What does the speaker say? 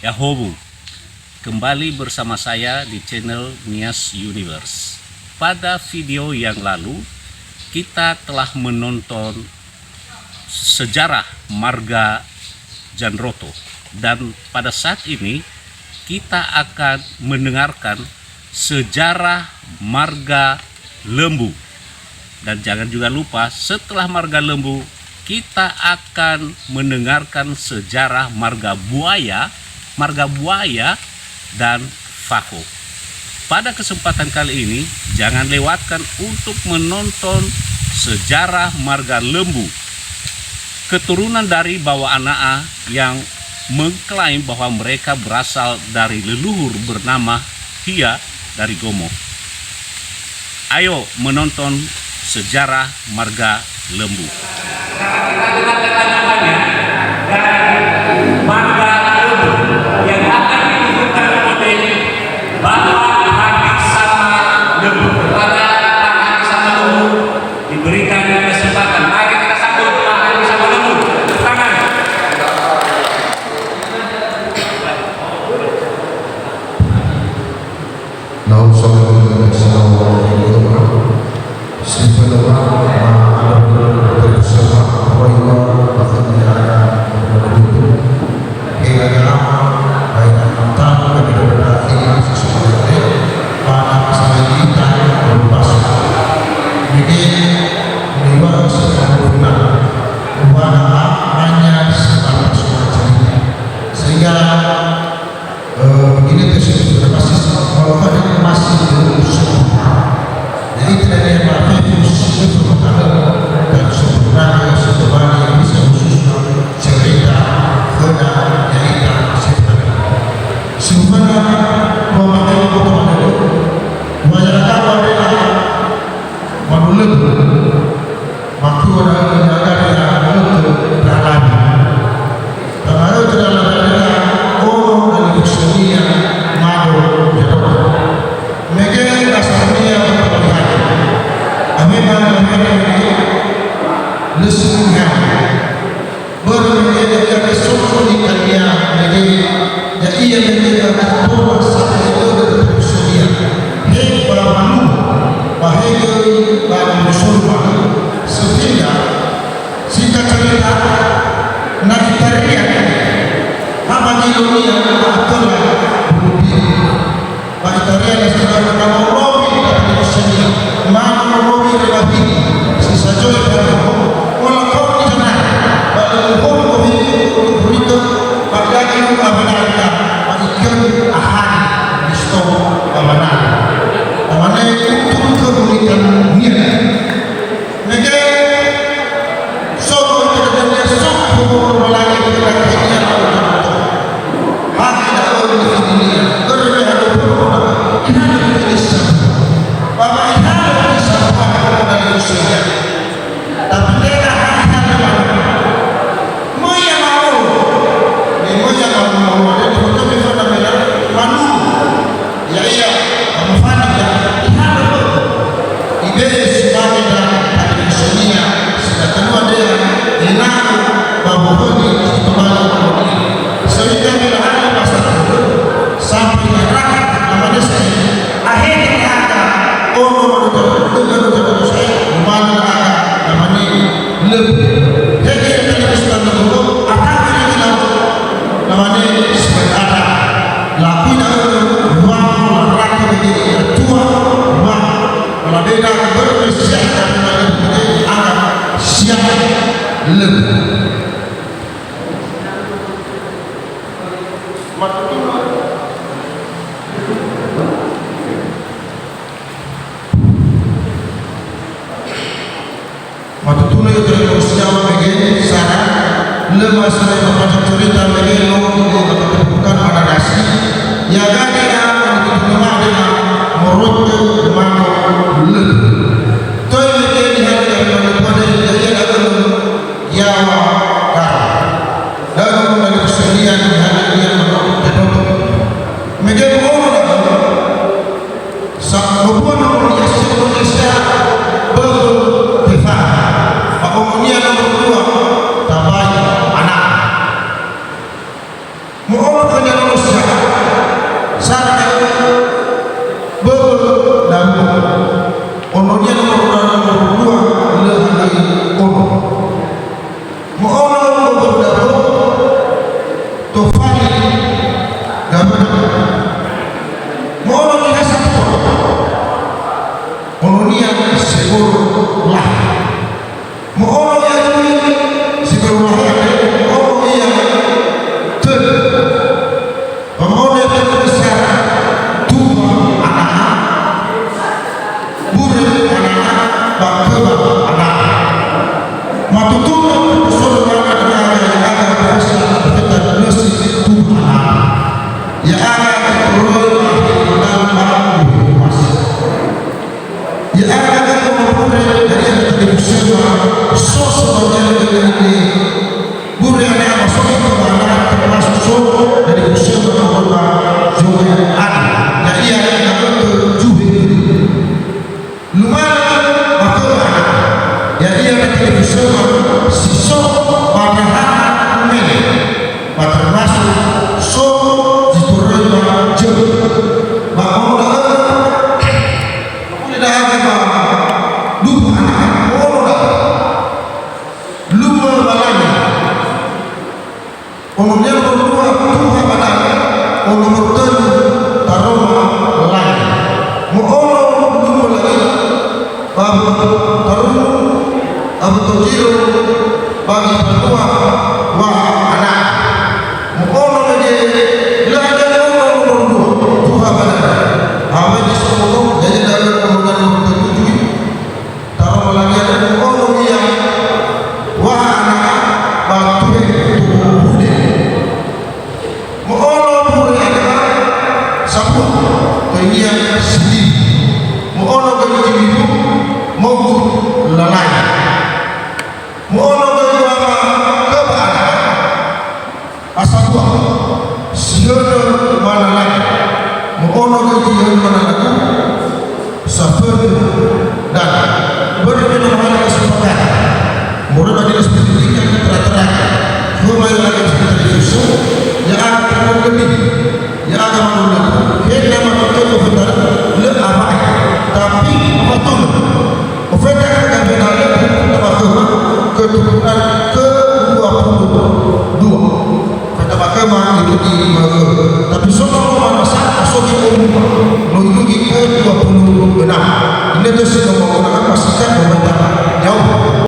Yahobu. Kembali bersama saya di channel Nias Universe. Pada video yang lalu kita telah menonton sejarah marga Janroto, dan pada saat ini kita akan mendengarkan sejarah marga Lembu. Dan jangan juga lupa, setelah marga Lembu kita akan mendengarkan sejarah marga Buaya dan Faho. Pada kesempatan kali ini jangan lewatkan untuk menonton sejarah marga Lembu, keturunan dari Bawa Anaa yang mengklaim bahwa mereka berasal dari leluhur bernama Hia dari Gomo. Ayo menonton sejarah marga Lembu. Kita dengarkan namanya dari marga Lembu yang akan ditentukan oleh Bapak Hadi sama Lembu. Kepada Pak Hadi sama Lembu diberikan kesempatan. Mari kita sambut Pak Hadi sama Lembu. Tangan. lah. Mau yang ini sekolah mau yang ter, mau yang terbesar dua anak, burik anak, bakal anak, matutu saudara yang ada berasa kita nasi dua anak, ya ada keluar dalam malam mas, ya ada kemudian dari yang tadi semua sosok ini buruannya masuk ke mana termasuk sosok dari usia berapa juga ada ya iya yang tujuh lumayan maka ya iya dari usia sisok pada hari ini termasuk sosok diturunkan jauh bahwa tidak ada dua luma balanya umumnya berdua tuha balanya umum tertentu taroma lagi mu'olo luma lagi babu tarumu abu tujiro bagi berdua wa anak mu'olo lagi lada umum berdua tuha balanya awal disebut jadi dalam kemudian tertuju taroma lagi ada mu'olo yang wahana batu bude mu'olo bude adalah sapu kehian sedih mu'olo gaji itu mogu lalai mu'olo gaji wama kebahagiaan asapua siyono mana lagi mu'olo gaji yang mana lagi sapu dan berbeda mana kesempatan murid adalah pendidikan terakhir. Rumah yang akan kita disusun, yang akan lebih, yang akan menurut. Kita makan ofentar, le apa? Tapi betul. Ofentar akan benar apa? Keturunan ke-22. Kata bagaimana itu di tapi semua manusia asal itu menunjuki ke-26. Ini tu semua orang